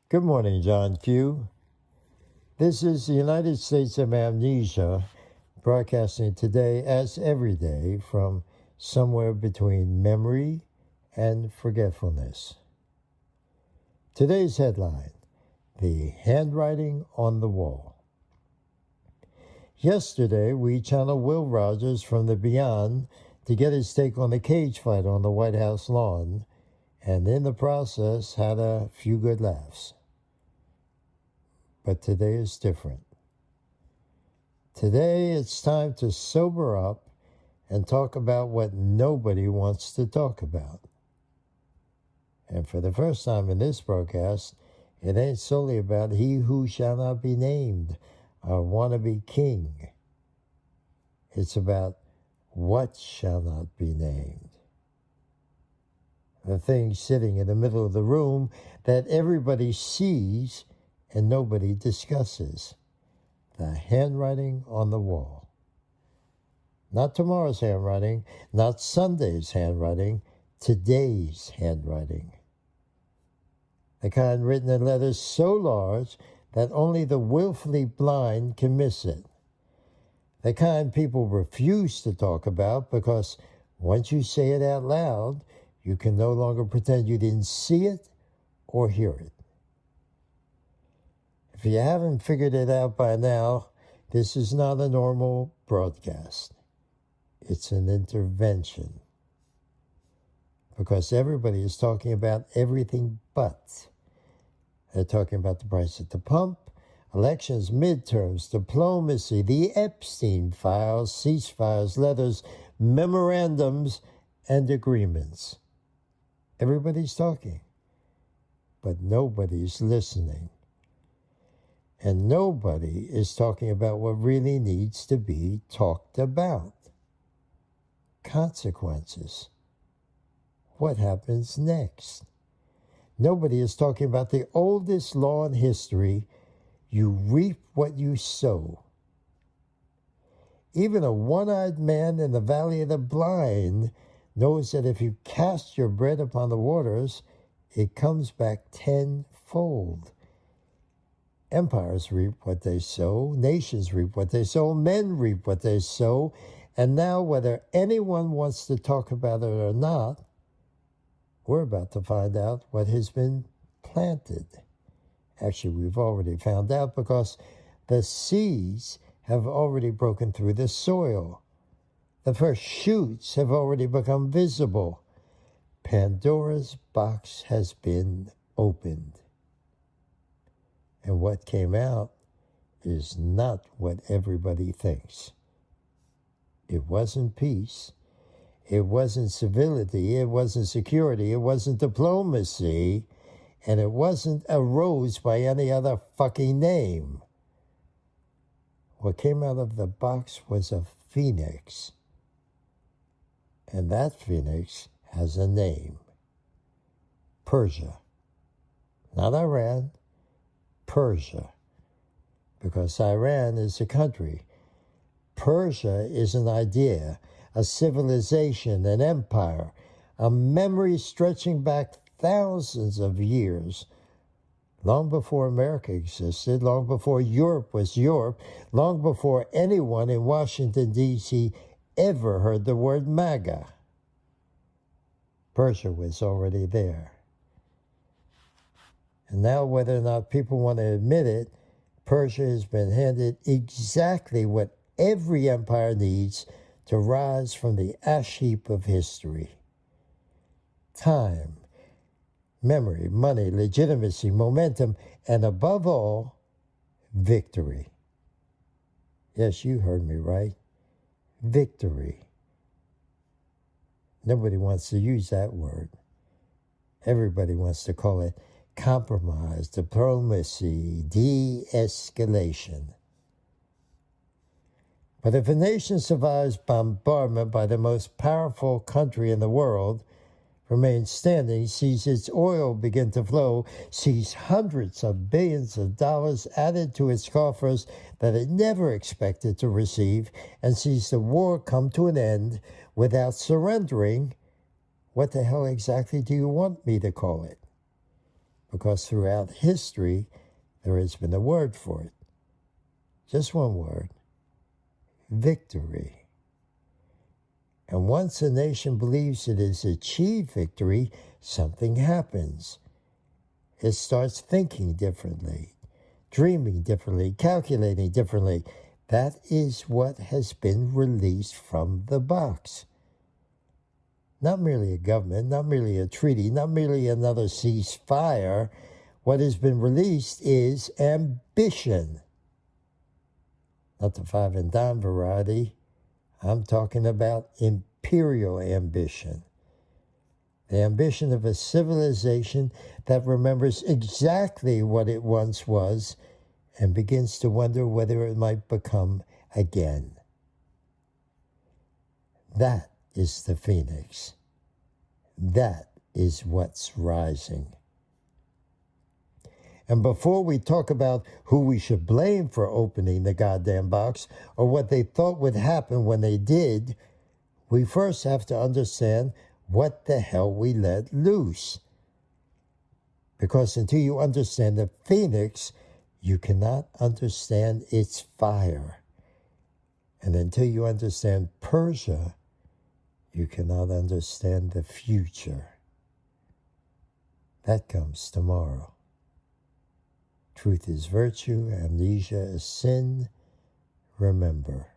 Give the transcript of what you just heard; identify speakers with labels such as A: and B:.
A: Good morning, John Q. This is the United States of Amnesia, broadcasting today as every day from somewhere between memory and forgetfulness. Today's headline, The Handwriting on the Wall. Yesterday, we channeled Will Rogers from the Beyond to get his take on the cage fight on the White House lawn, and in the process had a few good laughs. But today is different. Today it's time to sober up and talk about what nobody wants to talk about. And for the first time in this broadcast, it ain't solely about he who shall not be named, our wannabe king. It's about what shall not be named. The thing sitting in the middle of the room that everybody sees and nobody discusses. The handwriting on the wall. Not tomorrow's handwriting, not Sunday's handwriting, today's handwriting. The kind written in letters so large that only the willfully blind can miss it. The kind people refuse to talk about because once you say it out loud, you can no longer pretend you didn't see it or hear it. If you haven't figured it out by now, this is not a normal broadcast. It's an intervention. Because everybody is talking about everything but. They're talking about the price at the pump, elections, midterms, diplomacy, the Epstein files, ceasefires, letters, memorandums, and agreements. Everybody's talking, but nobody's listening. And nobody is talking about what really needs to be talked about. Consequences. What happens next? Nobody is talking about the oldest law in history. You reap what you sow. Even a one-eyed man in the valley of the blind knows that if you cast your bread upon the waters, it comes back tenfold. Empires reap what they sow, nations reap what they sow, men reap what they sow, and now whether anyone wants to talk about it or not, we're about to find out what has been planted. Actually, we've already found out because the seeds have already broken through the soil. The first shoots have already become visible. Pandora's box has been opened. And what came out is not what everybody thinks. It wasn't peace. It wasn't civility. It wasn't security. It wasn't diplomacy. And it wasn't a rose by any other fucking name. What came out of the box was a phoenix. And that phoenix has a name. Persia. Not Iran. Persia, because Iran is a country. Persia is an idea, a civilization, an empire, a memory stretching back thousands of years, long before America existed, long before Europe was Europe, long before anyone in Washington, D.C. ever heard the word MAGA. Persia was already there. And now, whether or not people want to admit it, Persia has been handed exactly what every empire needs to rise from the ash heap of history. Time, memory, money, legitimacy, momentum, and above all, victory. Yes, you heard me right. Victory. Nobody wants to use that word. Everybody wants to call it compromise, diplomacy, de-escalation. But if a nation survives bombardment by the most powerful country in the world, remains standing, sees its oil begin to flow, sees hundreds of billions of dollars added to its coffers that it never expected to receive, and sees the war come to an end without surrendering, what the hell exactly do you want me to call it? because throughout history, there has been a word for it. Just one word: victory. And once a nation believes it has achieved victory, something happens. It starts thinking differently, dreaming differently, calculating differently. That is what has been released from the box. Not merely a government, not merely a treaty, not merely another ceasefire. What has been released is ambition. Not the five and dime variety. I'm talking about imperial ambition. The ambition of a civilization that remembers exactly what it once was and begins to wonder whether it might become again. That is the phoenix. That is what's rising. And before we talk about who we should blame for opening the goddamn box or what they thought would happen when they did, we first have to understand what the hell we let loose. Because until you understand the phoenix, you cannot understand its fire. And until you understand Persia, you cannot understand the future. That comes tomorrow. Truth is virtue, amnesia is sin. Remember.